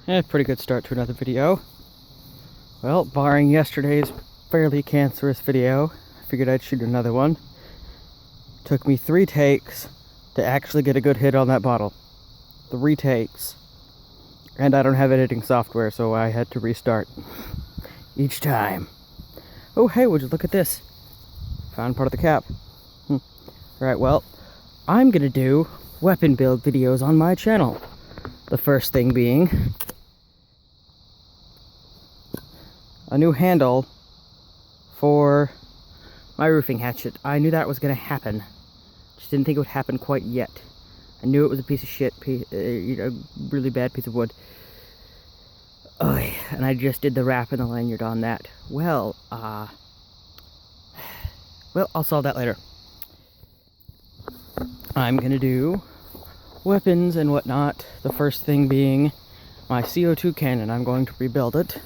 Pretty good start to another video. Well, barring yesterday's fairly cancerous video, I figured I'd shoot another one. Took me 3 takes to actually get a good hit on that bottle. 3 takes. And I don't have editing software, so I had to restart each time. Oh, hey, would you look at this? Found part of the cap. Alright, well, I'm gonna do weapon build videos on my channel. The first thing being a new handle for my roofing hatchet. I knew that was gonna happen. Just didn't think it would happen quite yet. I knew it was a piece of shit, really bad piece of wood. And I just did the wrap and the lanyard on that. Well, I'll solve that later. I'm gonna do weapons and whatnot. The first thing being my CO2 cannon. I'm going to rebuild it.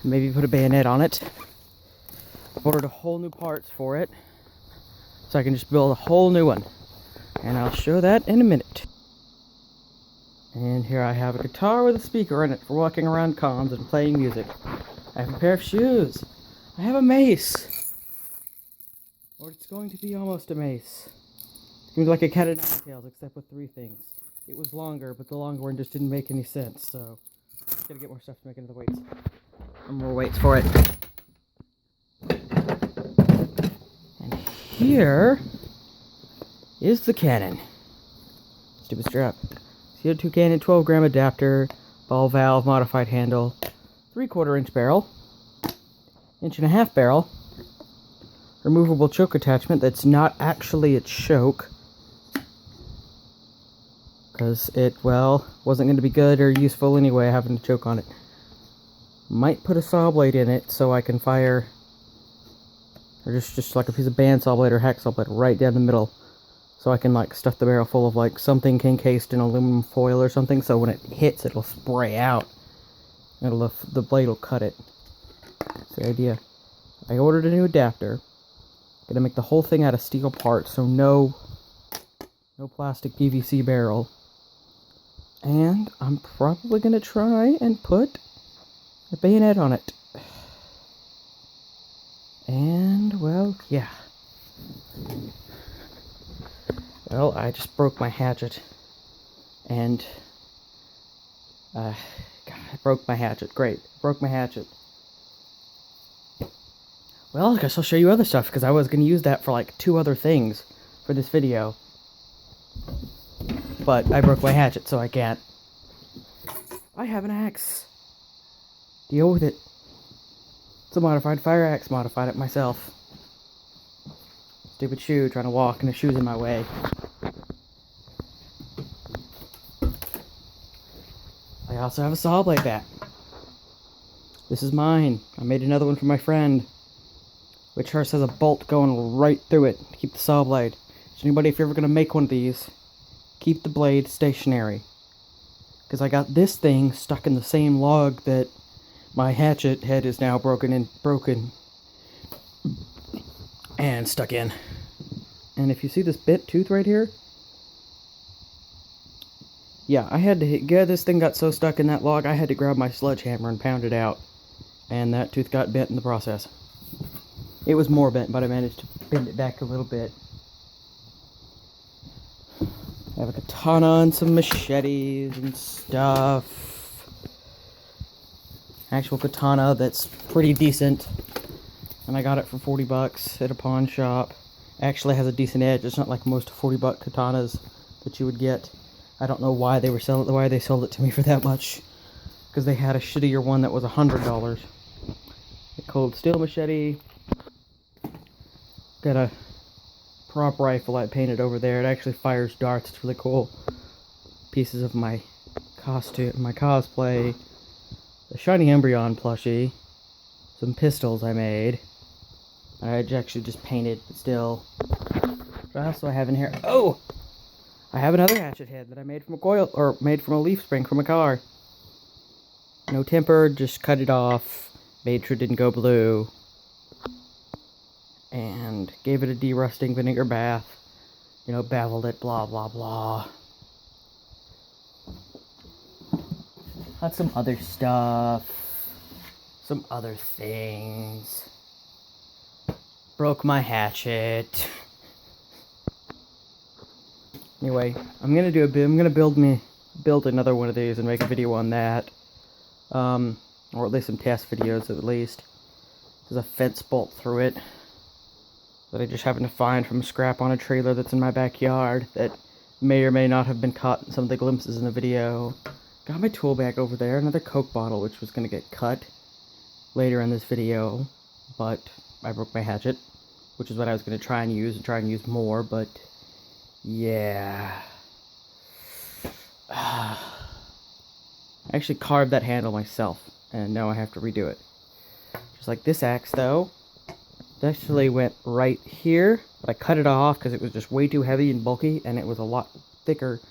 Maybe put a bayonet on it. I've ordered a whole new parts for it, so I can just build a whole new one. And I'll show that in a minute. And here I have a guitar with a speaker in it for walking around cons and playing music. I have a pair of shoes. I have a mace. Or it's going to be almost a mace. It's going to be like a cat of nine tails, except with 3 things. It was longer, but the longer one just didn't make any sense, so gotta get more stuff to make into the weights. And more weights for it. And here is the cannon. Stupid strap. CO2 cannon, 12-gram adapter, ball valve, modified handle, 3/4 inch barrel, 1.5 inch barrel, removable choke attachment that's not actually a choke, because it, well, wasn't going to be good or useful anyway, having to choke on it. Might put a saw blade in it so I can fire, or just like a piece of bandsaw blade or hacksaw blade right down the middle, so I can like stuff the barrel full of like something encased in aluminum foil or something, so when it hits it'll spray out. The blade will cut it. That's the idea. I ordered a new adapter. Gonna make the whole thing out of steel parts, so no plastic PVC barrel. And I'm probably gonna try and put a bayonet on it. And, well, yeah. Well, I just broke my hatchet. And, God, I broke my hatchet. Great. Broke my hatchet. Well, I guess I'll show you other stuff, because I was going to use that for, like, 2 other things for this video. But I broke my hatchet, so I can't. I have an axe. Deal with it. It's a modified fire axe. Modified it myself. Stupid shoe, trying to walk and the shoe's in my way. I also have a saw blade bat. This is mine. I made another one for my friend, which hers has a bolt going right through it to keep the saw blade. So anybody, if you're ever going to make one of these, keep the blade stationary. Because I got this thing stuck in the same log that my hatchet head is now broken and stuck in. And if you see this bent tooth right here, yeah, I had to this thing got so stuck in that log, I had to grab my sledgehammer and pound it out. And that tooth got bent in the process. It was more bent, but I managed to bend it back a little bit. I have a katana and some machetes and stuff. Actual katana that's pretty decent. And I got it for 40 bucks at a pawn shop. Actually has a decent edge. It's not like most 40-buck katanas that you would get. I don't know why they sold it to me for that much. Because they had a shittier one that was $100. A cold steel machete. Got a prop rifle I painted over there. It actually fires darts. It's really cool. Pieces of my costume, my cosplay. The shiny Embryon plushie. Some pistols I made. I actually just painted, but still. What else do I have in here? Oh! I have another hatchet head that I made from a coil, or made from a leaf spring from a car. No tempered, just cut it off. Made sure it didn't go blue. And gave it a derusting vinegar bath. You know, beveled it, blah, blah, blah. Got some other stuff. Some other things. Broke my hatchet. Anyway, I'm gonna build another one of these and make a video on that. Or at least some test videos at least. There's a fence bolt through it that I just happened to find from scrap on a trailer that's in my backyard that may or may not have been caught in some of the glimpses in the video. Got my tool bag over there, another Coke bottle which was going to get cut later in this video, but I broke my hatchet, which is what I was going to try and use more, but yeah. I actually carved that handle myself, and now I have to redo it. Just like this axe, though. It actually went right here, but I cut it off because it was just way too heavy and bulky, and it was a lot thicker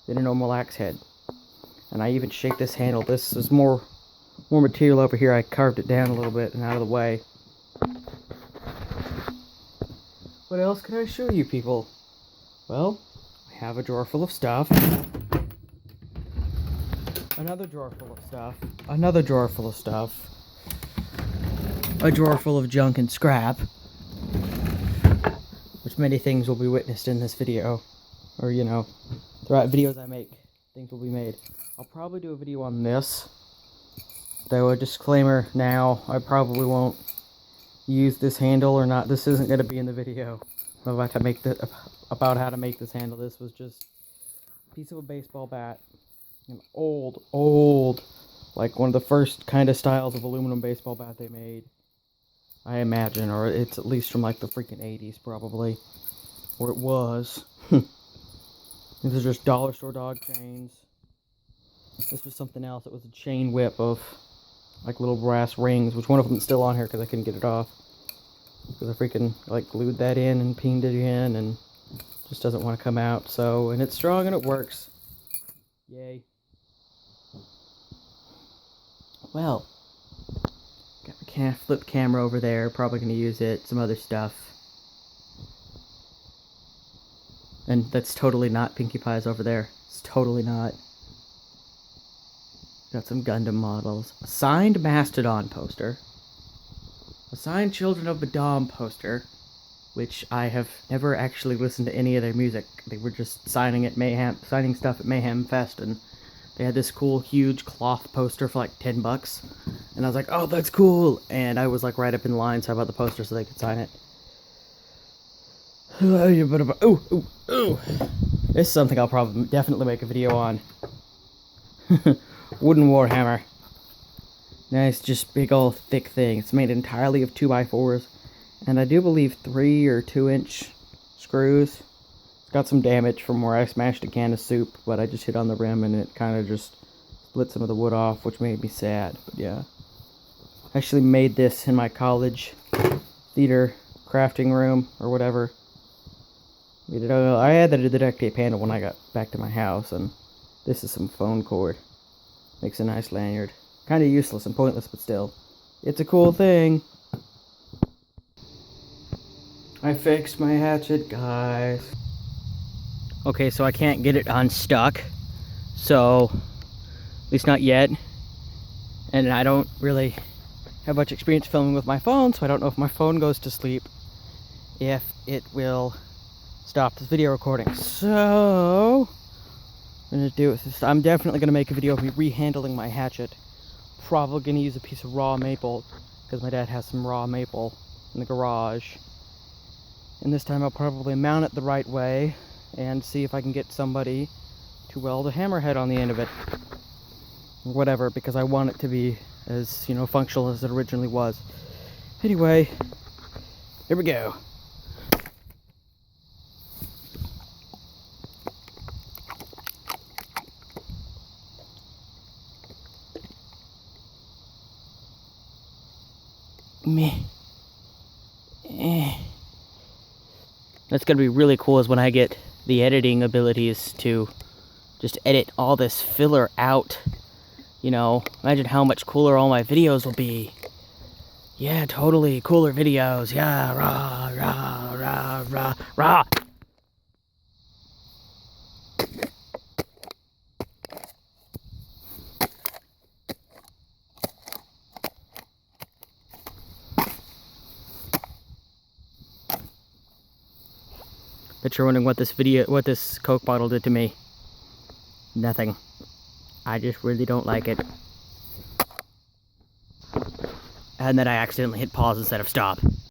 than a normal axe head. And I even shaped this handle. This is more material over here. I carved it down a little bit and out of the way. What else can I show you, people? Well, I have a drawer full of stuff. Another drawer full of stuff. Another drawer full of stuff. A drawer full of junk and scrap. Which many things will be witnessed in this video. Or, you know, throughout videos I make, things will be made. I'll probably do a video on this. Though a disclaimer now, I probably won't use this handle or not. This isn't going to be in the video about how to make this handle. This was just a piece of a baseball bat. An old, like one of the first kind of styles of aluminum baseball bat they made, I imagine, or it's at least from like the freaking 80s probably, or it was. These are just dollar store dog chains. This was something else. It was a chain whip of like little brass rings, which one of them is still on here because I couldn't get it off, because I freaking like glued that in and pinged it in and just doesn't want to come out. So, and it's strong and it works. Yay. Well, got my flip camera over there, probably going to use it, some other stuff. And that's totally not Pinkie Pie's over there. It's totally not. Got some Gundam models. A signed Mastodon poster. A signed Children of Badom poster, which I have never actually listened to any of their music. They were just signing stuff at Mayhem Fest, and they had this cool, huge cloth poster for like $10. And I was like, oh, that's cool. And I was like right up in line, so I bought the poster so they could sign it. Ooh. This is something I'll probably definitely make a video on. Wooden Warhammer. Nice, just big old thick thing. It's made entirely of 2x4s. And I do believe 3 or 2-inch screws. Got some damage from where I smashed a can of soup, but I just hit on the rim and it kind of just split some of the wood off, which made me sad. But yeah, I actually made this in my college theater crafting room or whatever. I added the duct tape handle when I got back to my house, and this is some phone cord. Makes a nice lanyard. Kind of useless and pointless, but still, it's a cool thing. I fixed my hatchet, guys. Okay, so I can't get it unstuck, so, at least not yet, and I don't really have much experience filming with my phone, so I don't know if my phone goes to sleep, if it will stop this video recording. So, I'm definitely going to make a video of me rehandling my hatchet. Probably going to use a piece of raw maple, because my dad has some raw maple in the garage. And this time I'll probably mount it the right way, and see if I can get somebody to weld a hammerhead on the end of it. Or whatever, because I want it to be as, you know, functional as it originally was. Anyway, here we go. That's gonna be really cool is when I get the editing abilities to just edit all this filler out. You know, imagine how much cooler all my videos will be. Yeah, totally cooler videos. Yeah, rah, rah, rah, rah, rah. Bet you're wondering what this Coke bottle did to me. Nothing. I just really don't like it. And then I accidentally hit pause instead of stop.